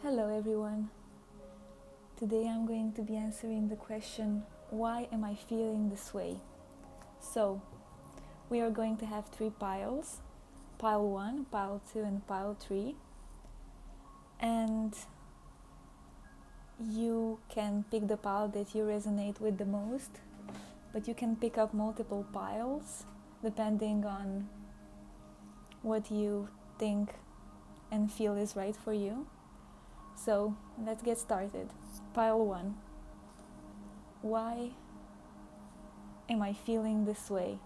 Hello everyone. Today I'm going to be answering the question, why am I feeling this way? So, we are going to have 3 piles, pile 1, pile 2 and pile 3. And you can pick the pile that you resonate with the most, but you can pick up multiple piles depending on what you think and feel is right for you. So, let's get started. Pile 1. Why am I feeling this way?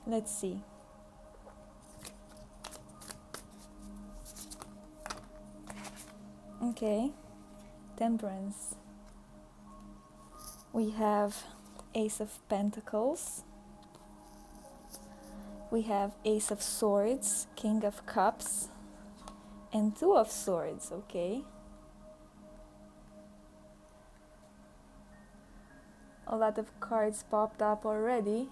Let's see. Okay, Temperance. We have Ace of Pentacles. We have Ace of Swords, King of Cups, and 2 of Swords, okay? A lot of cards popped up already.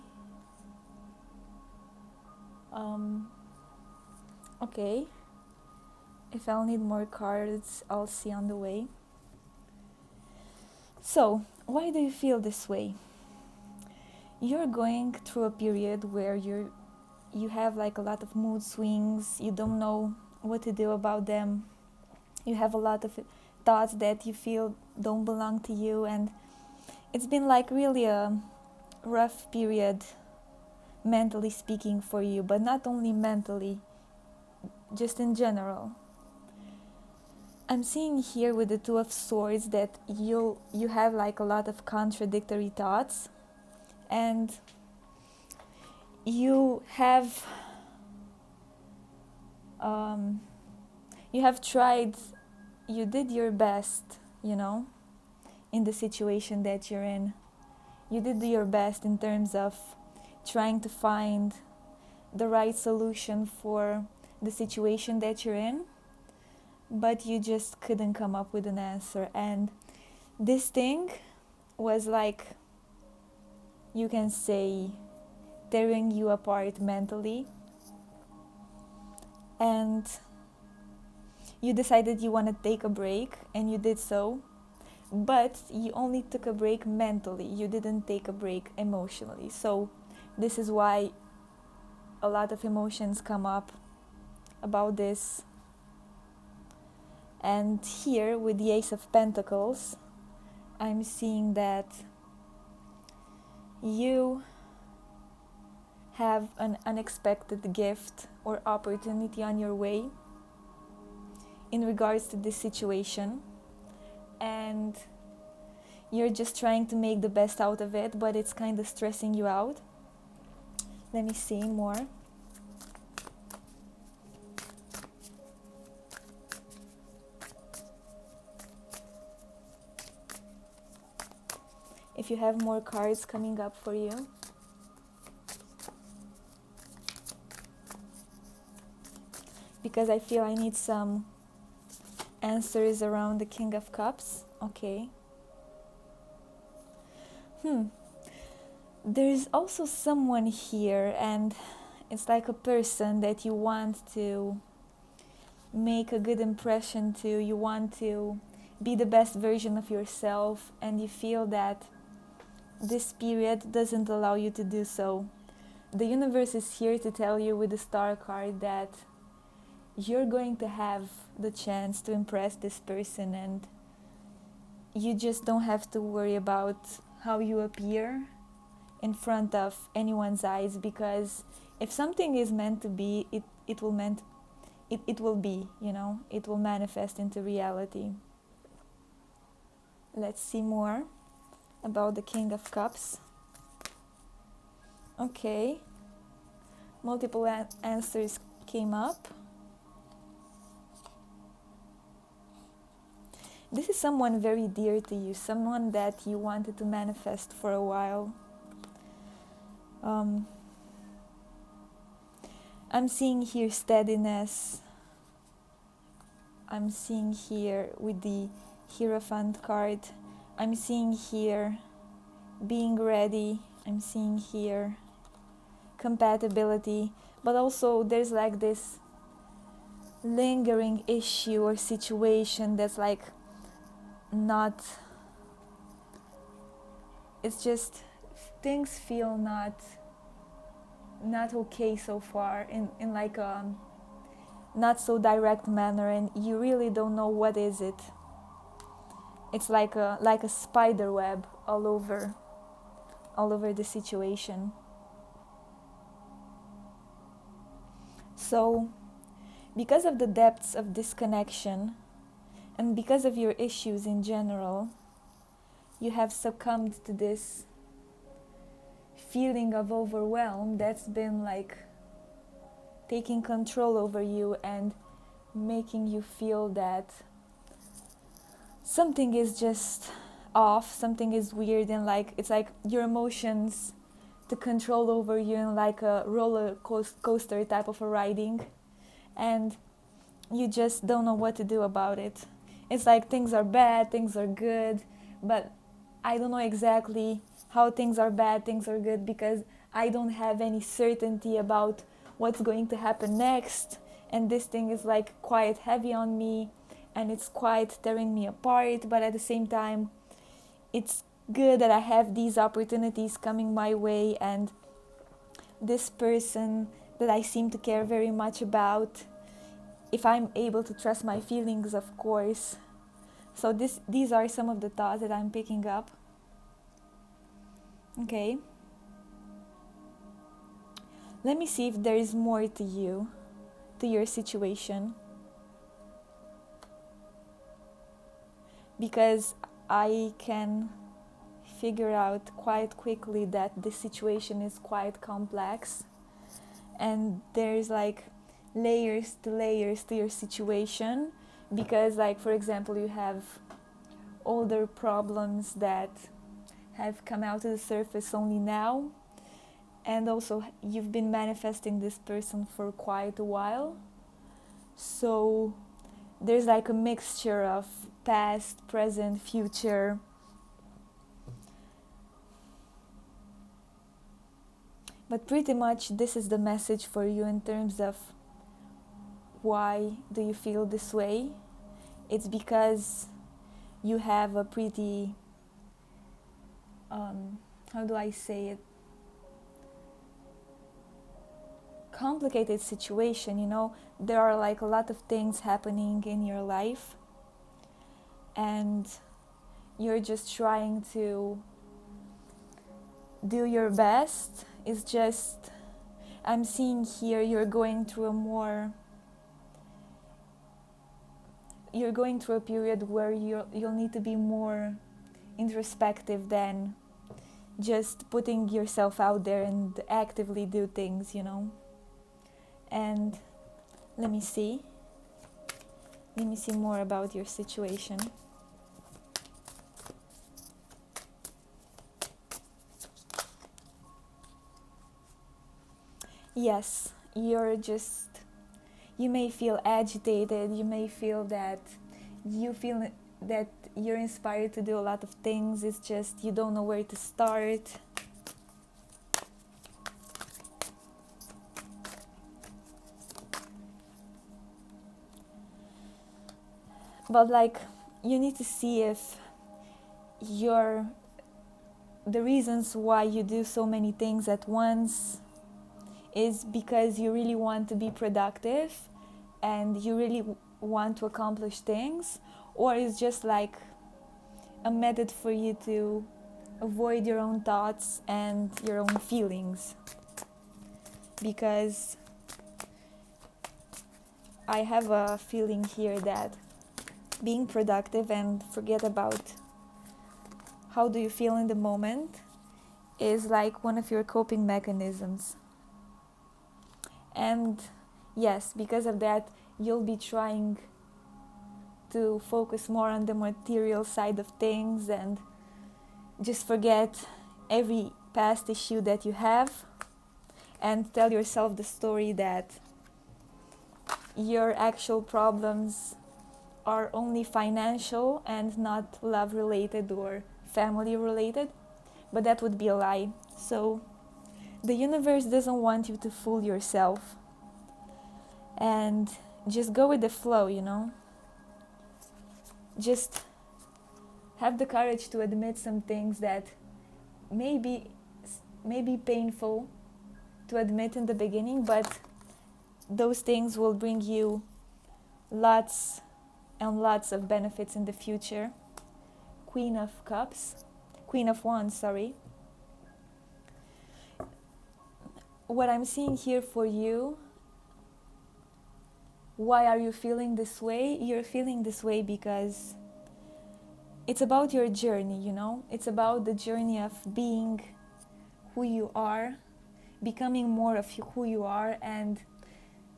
Okay. If I'll need more cards, I'll see on the way. So, why do you feel this way? You're going through a period where you have like a lot of mood swings, you don't know what to do about them. You have a lot of thoughts that you feel don't belong to you, and it's been like really a rough period mentally speaking for you, but not only mentally, just in general. I'm seeing here with the 2 of Swords that you have like a lot of contradictory thoughts, and you have tried, you did your best, in the situation that you're in. You did your best in terms of trying to find the right solution for the situation that you're in, but you just couldn't come up with an answer. And this thing was like, you can say, tearing you apart mentally. And you decided you want to take a break, and you did so, but you only took a break mentally. You didn't take a break emotionally. So this is why a lot of emotions come up about this. And here with the Ace of Pentacles, I'm seeing that you have an unexpected gift or opportunity on your way in regards to this situation, and you're just trying to make the best out of it, but it's kind of stressing you out. Let me see more. If you have more cards coming up for you. Because I feel I need some answers around the King of Cups. Okay. There's also someone here, and it's like a person that you want to make a good impression to. You want to be the best version of yourself, and you feel that this period doesn't allow you to do so. The universe is here to tell you with the Star card that you're going to have the chance to impress this person, and you just don't have to worry about how you appear in front of anyone's eyes, because if something is meant to be, it will be, it will manifest into reality. Let's see more about the King of Cups. Okay, multiple answers came up. This is someone very dear to you, someone that you wanted to manifest for a while. I'm seeing here steadiness. I'm seeing here with the Hierophant card. I'm seeing here being ready. I'm seeing here compatibility. But also there's like this lingering issue or situation that's like not, it's just things feel not okay so far in like a not so direct manner, and you really don't know what is it. It's like a spider web all over the situation. So because of the depths of disconnection and because of your issues in general, you have succumbed to this feeling of overwhelm that's been like taking control over you and making you feel that something is just off, something is weird, and like it's like your emotions to control over you in like a roller coaster type of a riding, and you just don't know what to do about it. It's like things are bad, things are good, but I don't know exactly how things are bad, things are good, because I don't have any certainty about what's going to happen next, and this thing is like quite heavy on me and it's quite tearing me apart, but at the same time it's good that I have these opportunities coming my way, and this person that I seem to care very much about, if I'm able to trust my feelings, of course. So these are some of the thoughts that I'm picking up. Okay. Let me see if there is more to you, to your situation. Because I can figure out quite quickly that this situation is quite complex, and there's like layers to your situation, because like for example you have older problems that have come out to the surface only now, and also you've been manifesting this person for quite a while, so there's like a mixture of past, present, future. But pretty much this is the message for you in terms of why do you feel this way. It's because you have a pretty, how do I say it, complicated situation, you know. There are like a lot of things happening in your life, and you're just trying to do your best. It's just, I'm seeing here you're going through a period where you'll need to be more introspective than just putting yourself out there and actively do things, you know. And let me see more about your situation. Yes, you may feel agitated, you may feel that you're inspired to do a lot of things, it's just you don't know where to start. But like, you need to see if the reasons why you do so many things at once is because you really want to be productive and you really want to accomplish things, or it's just like a method for you to avoid your own thoughts and your own feelings. Because I have a feeling here that being productive and forget about how do you feel in the moment is like one of your coping mechanisms. And yes, because of that, you'll be trying to focus more on the material side of things and just forget every past issue that you have and tell yourself the story that your actual problems are only financial and not love related or family related. But that would be a lie. So the universe doesn't want you to fool yourself, and just go with the flow, you know. Just have the courage to admit some things that may be painful to admit in the beginning, but those things will bring you lots and lots of benefits in the future. Queen of Wands, sorry. What I'm seeing here for you, why are you feeling this way? You're feeling this way because it's about your journey, you know? It's about the journey of being who you are, becoming more of who you are, and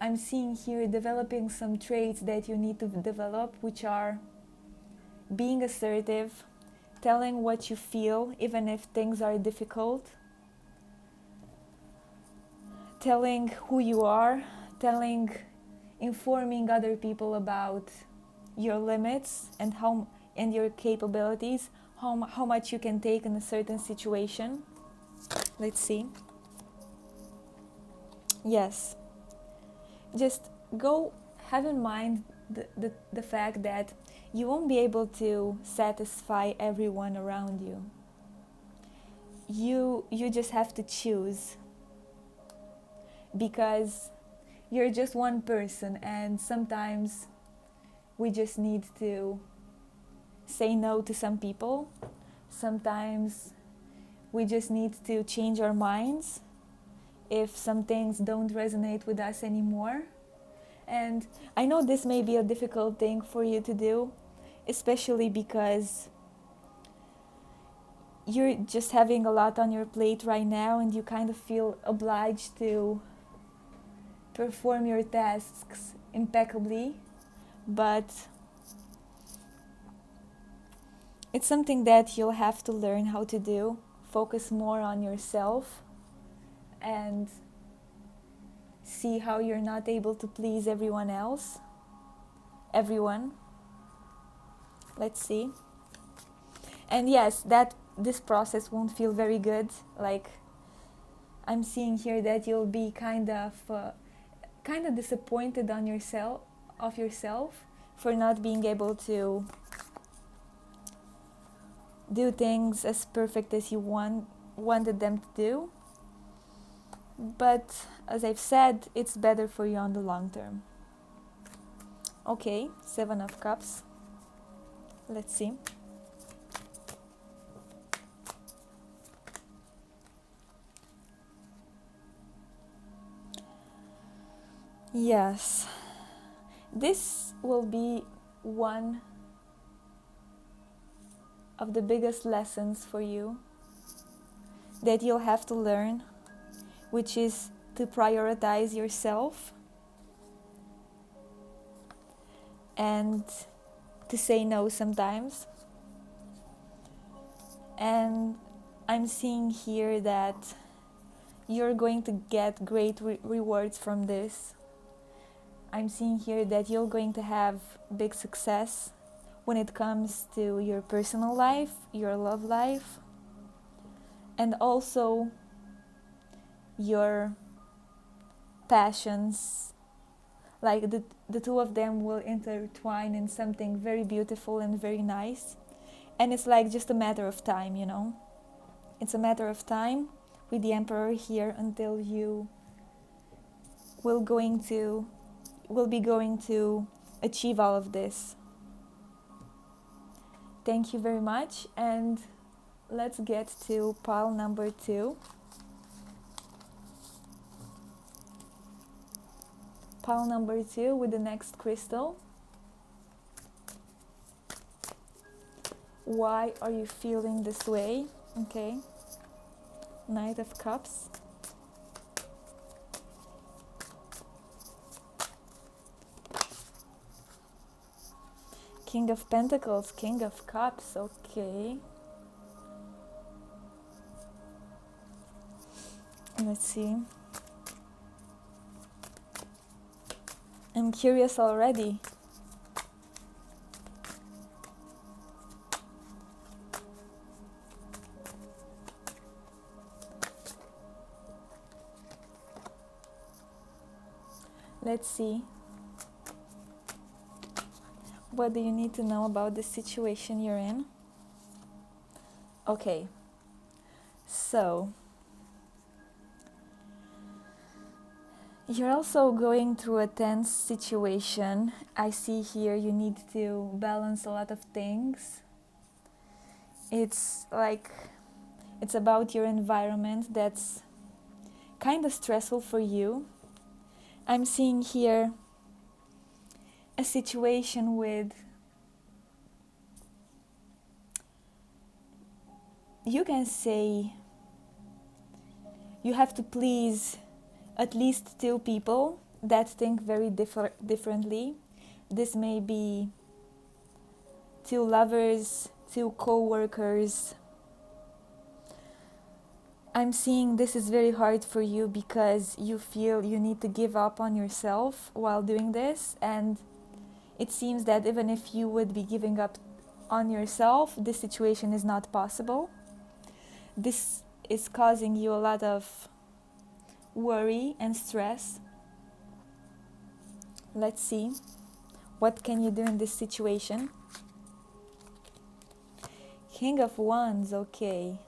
I'm seeing here developing some traits that you need to develop, which are being assertive, telling what you feel, even if things are difficult, telling who you are, informing other people about your limits and your capabilities, how much you can take in a certain situation. Let's see. Yes. Just have in mind the fact that you won't be able to satisfy everyone around you. You just have to choose, because you're just one person, and sometimes we just need to say no to some people. Sometimes we just need to change our minds if some things don't resonate with us anymore. And I know this may be a difficult thing for you to do, especially because you're just having a lot on your plate right now, and you kind of feel obliged to perform your tasks impeccably. But it's something that you'll have to learn how to do. Focus more on yourself and see how you're not able to please everyone. Let's see. And yes, that this process won't feel very good. Like, I'm seeing here that you'll be kind of disappointed on yourself for not being able to do things as perfect as you wanted them to do. But as I've said, it's better for you on the long term. Okay, 7 of Cups. Let's see. Yes, this will be one of the biggest lessons for you that you'll have to learn, which is to prioritize yourself and to say no sometimes. And I'm seeing here that you're going to get great rewards from this. I'm seeing here that you're going to have big success when it comes to your personal life, your love life, and also your passions. Like the two of them will intertwine in something very beautiful and very nice. And it's like just a matter of time, you know. It's a matter of time with the Emperor here until you will be going to achieve all of this. Thank you very much, and let's get to pile number 2. Pile number 2 with the next crystal. Why are you feeling this way? Okay. Knight of Cups. King of Pentacles, King of Cups, okay. Let's see. I'm curious already. Let's see. What do you need to know about the situation you're in? Okay, so you're also going through a tense situation. I see here you need to balance a lot of things. It's about your environment that's kind of stressful for you. I'm seeing here a situation with, you can say, you have to please at least two people that think very differently. This may be two lovers, two co-workers. I'm seeing this is very hard for you because you feel you need to give up on yourself while doing this, and it seems that even if you would be giving up on yourself, this situation is not possible. This is causing you a lot of worry and stress. Let's see. What can you do in this situation? King of Wands, okay.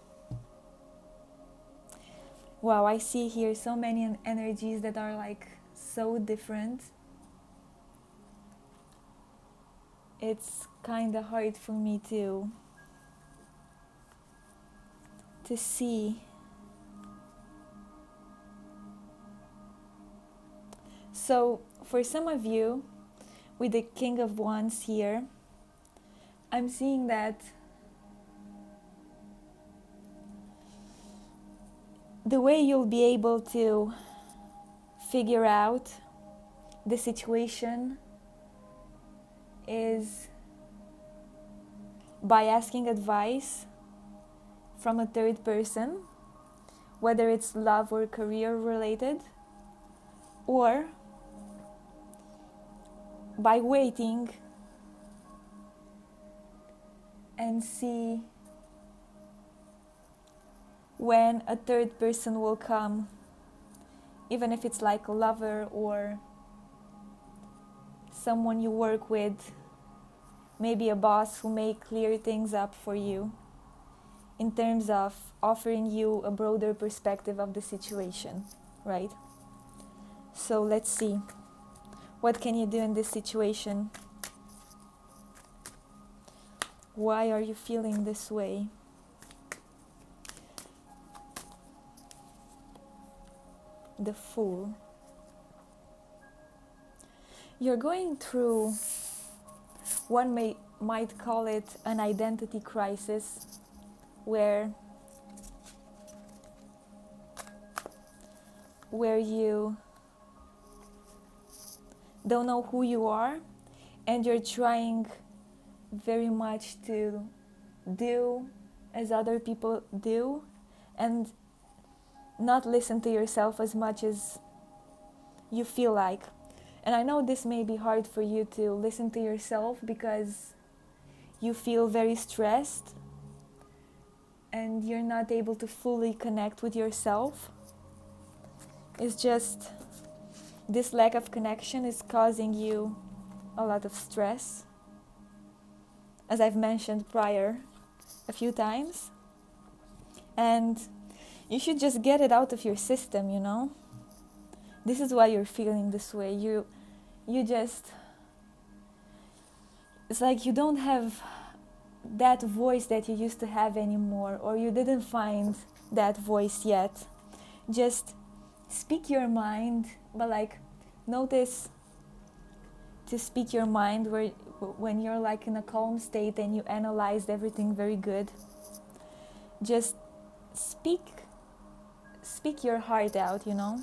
Wow, I see here so many energies that are like so different. It's kind of hard for me to see. So for some of you, with the King of Wands here, I'm seeing that the way you'll be able to figure out the situation is by asking advice from a third person, whether it's love or career related, or by waiting and see when a third person will come, even if it's like a lover or someone you work with, maybe a boss who may clear things up for you in terms of offering you a broader perspective of the situation, right? So let's see. What can you do in this situation? Why are you feeling this way? The Fool. You're going through, one might call it an identity crisis, where you don't know who you are, and you're trying very much to do as other people do and not listen to yourself as much as you feel like. And I know this may be hard for you to listen to yourself because you feel very stressed and you're not able to fully connect with yourself. It's just this lack of connection is causing you a lot of stress, as I've mentioned prior a few times. And you should just get it out of your system, you know? This is why you're feeling this way. You just, it's like you don't have that voice that you used to have anymore, or you didn't find that voice yet. Just speak your mind, but like notice to speak your mind when you're like in a calm state and you analyzed everything very good. Just speak your heart out, you know?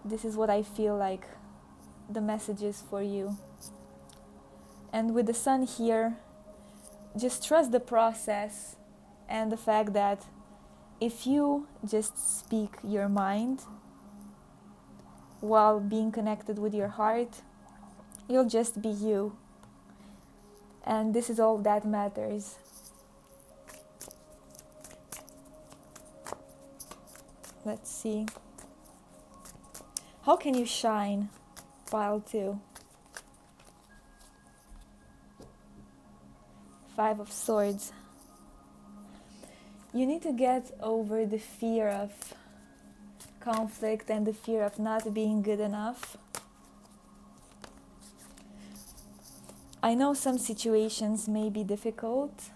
This is what I feel like the message is for you. And with the Sun here, just trust the process and the fact that if you just speak your mind while being connected with your heart, you'll just be you. And this is all that matters. Let's see. How can you shine? Pile 2. Five of Swords. You need to get over the fear of conflict and the fear of not being good enough. I know some situations may be difficult,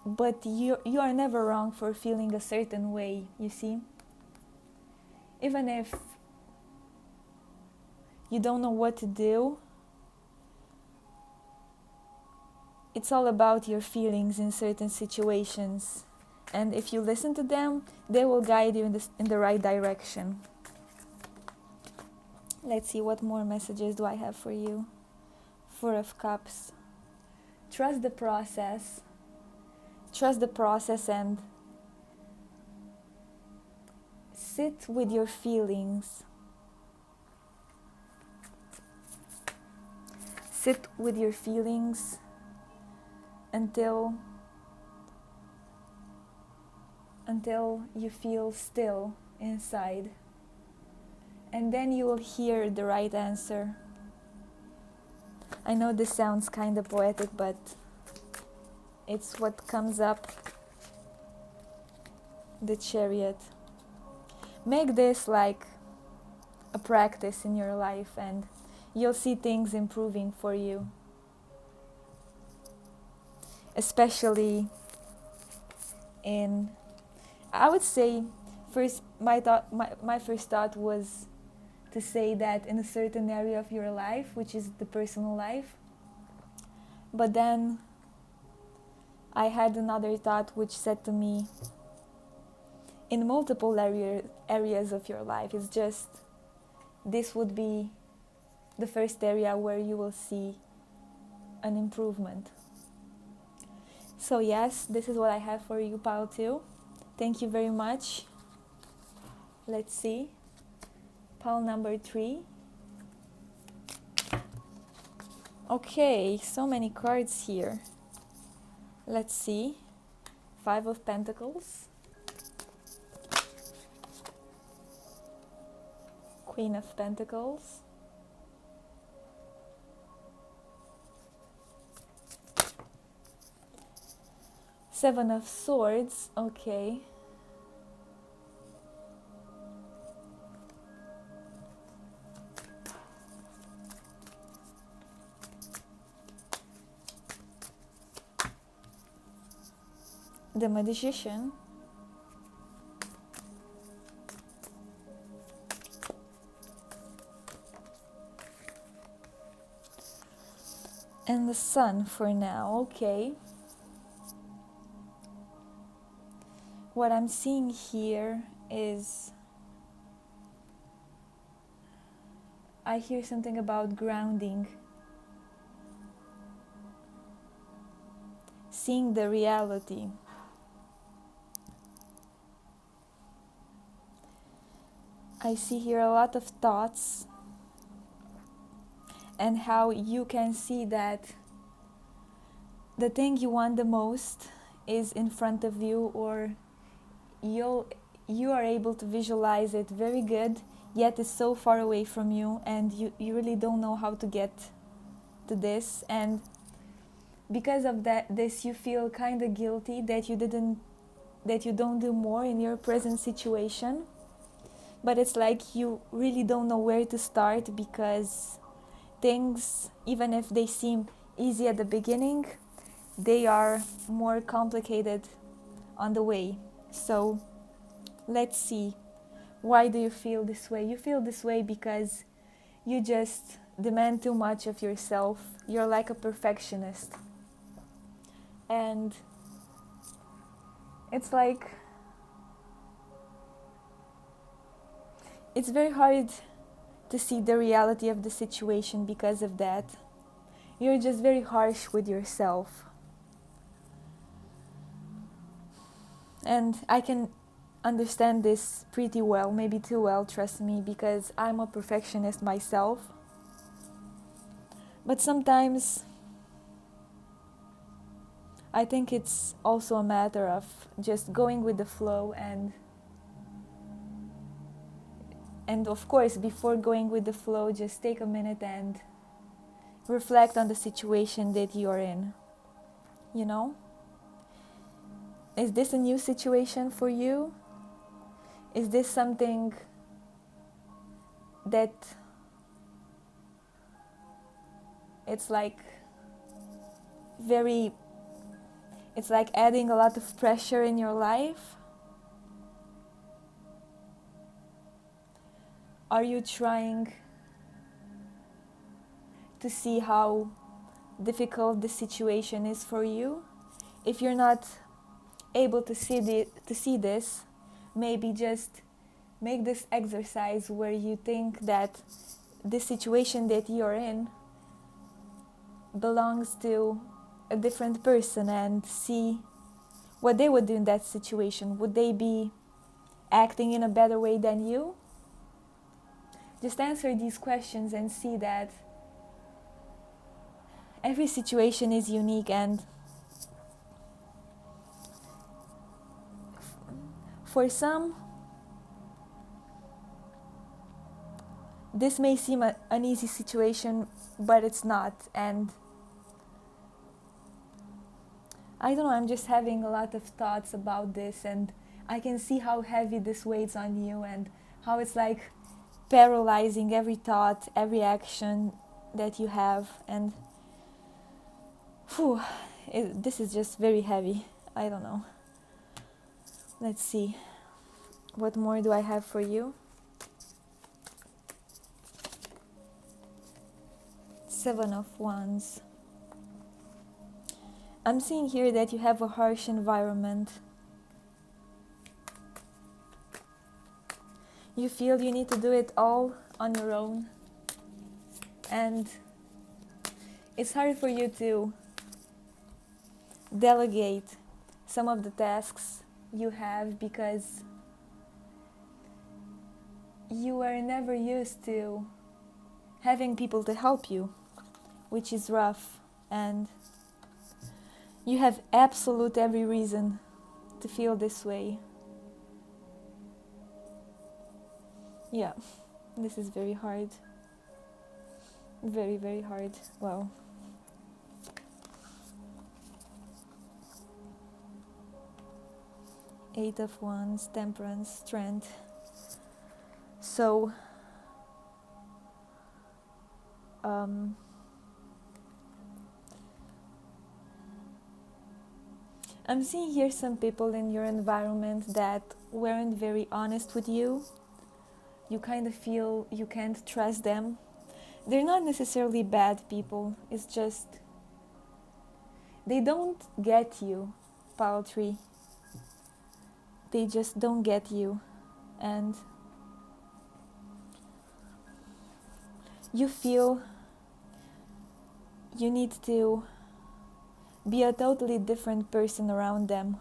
but you are never wrong for feeling a certain way, you see? Even if you don't know what to do, it's all about your feelings in certain situations. And if you listen to them, they will guide you in the right direction. Let's see, what more messages do I have for you? Four of Cups. Trust the process. Trust the process and sit with your feelings. Sit with your feelings until you feel still inside. And then you will hear the right answer. I know this sounds kind of poetic, but it's what comes up. The Chariot. Make this like a practice in your life and you'll see things improving for you. Especially in, I would say, my first thought was to say that in a certain area of your life, which is the personal life. But then I had another thought which said to me, in multiple areas of your life. It's just, this would be the first area where you will see an improvement. So yes, this is what I have for you, pile 2. Thank you very much. Let's see. Pile number 3. Okay, so many cards here. Let's see. 5 of Pentacles. Queen of Pentacles. Seven of Swords, okay. The Magician. And the Sun for now, okay. What I'm seeing here is, I hear something about grounding. Seeing the reality. I see here a lot of thoughts and how you can see that the thing you want the most is in front of you, or you are able to visualize it very good, yet it's so far away from you and you really don't know how to get to this. And because of this you feel kind of guilty that you don't do more in your present situation. But it's like you really don't know where to start, because things, even if they seem easy at the beginning, they are more complicated on the way. So let's see, why do you feel this way? You feel this way because you just demand too much of yourself. You're like a perfectionist. And it's like, it's very hard to see the reality of the situation because of that. You're just very harsh with yourself. And I can understand this pretty well, maybe too well, trust me, because I'm a perfectionist myself. But sometimes I think it's also a matter of just going with the flow, and of course, before going with the flow, just take a minute and reflect on the situation that you're in. You know? Is this a new situation for you? Is this something that it's like adding a lot of pressure in your life? Are you trying to see how difficult the situation is for you? If you're not able to see this, maybe just make this exercise where you think that this situation that you're in belongs to a different person, and see what they would do in that situation. Would they be acting in a better way than you? Just answer these questions and see that every situation is unique, and for some, this may seem an easy situation, but it's not. And I don't know, I'm just having a lot of thoughts about this, and I can see how heavy this weighs on you, and how it's like paralyzing every thought, every action that you have. And this is just very heavy. I don't know. Let's see. What more do I have for you? 7 of Wands. I'm seeing here that you have a harsh environment. You feel you need to do it all on your own. And it's hard for you to delegate some of the tasks you have, because you were never used to having people to help you, which is rough. And you have absolute every reason to feel this way. Yeah, this is very hard. Very, very hard. Wow. Eight of Wands, Temperance, Strength. So, I'm seeing here some people in your environment that weren't very honest with you. You kind of feel you can't trust them. They're not necessarily bad people. It's just they don't get you, Pile Tree. They just don't get you. And you feel you need to be a totally different person around them.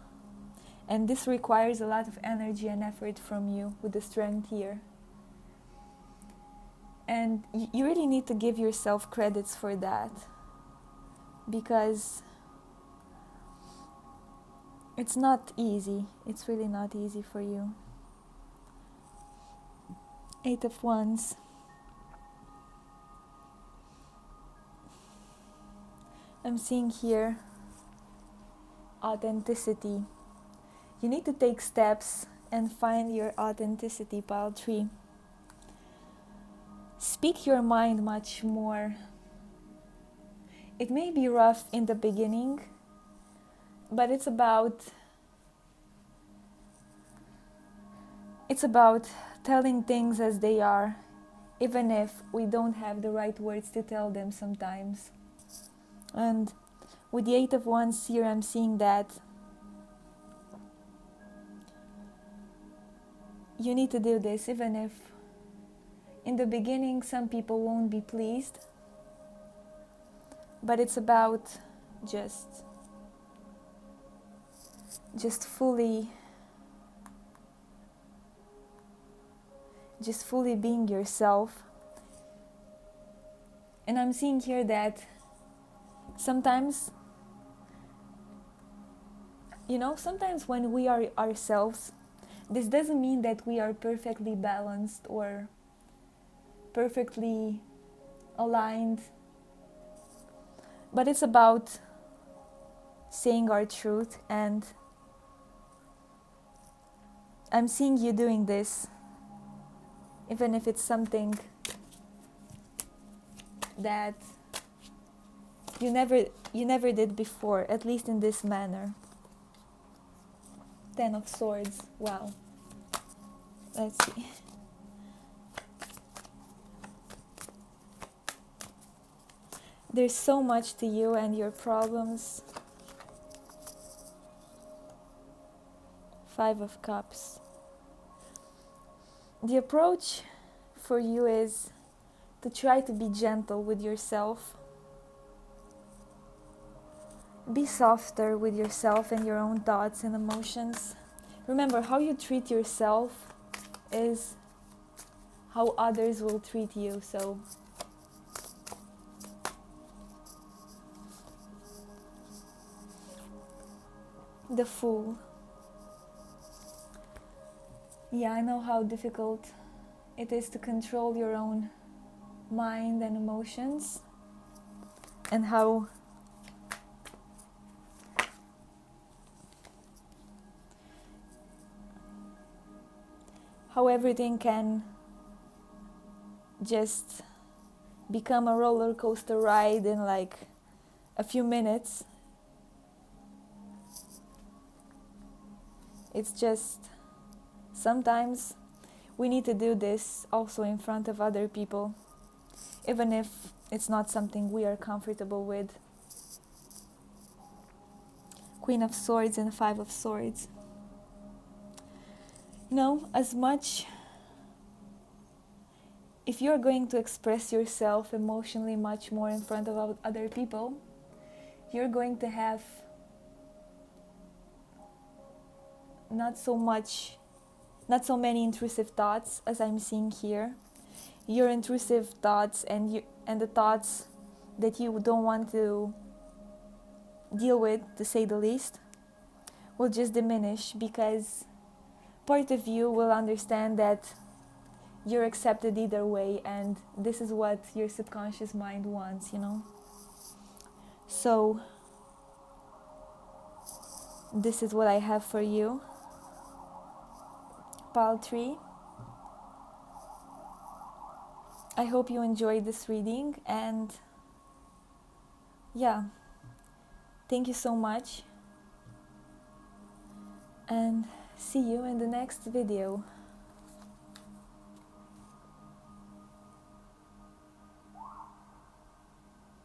And this requires a lot of energy and effort from you with the Strength here. And you really need to give yourself credits for that, because it's not easy. It's really not easy for you. Eight of Wands. I'm seeing here authenticity. You need to take steps and find your authenticity, Pile Tree. Speak your mind much more. It may be rough in the beginning, but it's about telling things as they are, even if we don't have the right words to tell them sometimes. And with the Eight of Wands here, I'm seeing that you need to do this, even if in the beginning some people won't be pleased. But it's about just fully being yourself. And I'm seeing here that sometimes when we are ourselves, this doesn't mean that we are perfectly balanced or perfectly aligned But it's about saying our truth, and I'm seeing you doing this, even if it's something that you never did before, at least in this manner. 10 of Swords. Wow. Let's see. There's so much to you and your problems. 5 of Cups. The approach for you is to try to be gentle with yourself. Be softer with yourself and your own thoughts and emotions. Remember, how you treat yourself is how others will treat you. So the Fool. Yeah, I know how difficult it is to control your own mind and emotions, and how everything can just become a roller coaster ride in like a few minutes. It's just sometimes we need to do this also in front of other people, even if it's not something we are comfortable with. Queen of Swords and 5 of Swords. You know, as much, if you're going to express yourself emotionally much more in front of other people, you're going to have not so many intrusive thoughts as I'm seeing here. Your intrusive thoughts and the thoughts that you don't want to deal with, to say the least, will just diminish, because part of you will understand that you're accepted either way, and this is what your subconscious mind wants, you know. So this is what I have for you. Pile 3. I hope you enjoyed this reading, and yeah, thank you so much, and see you in the next video.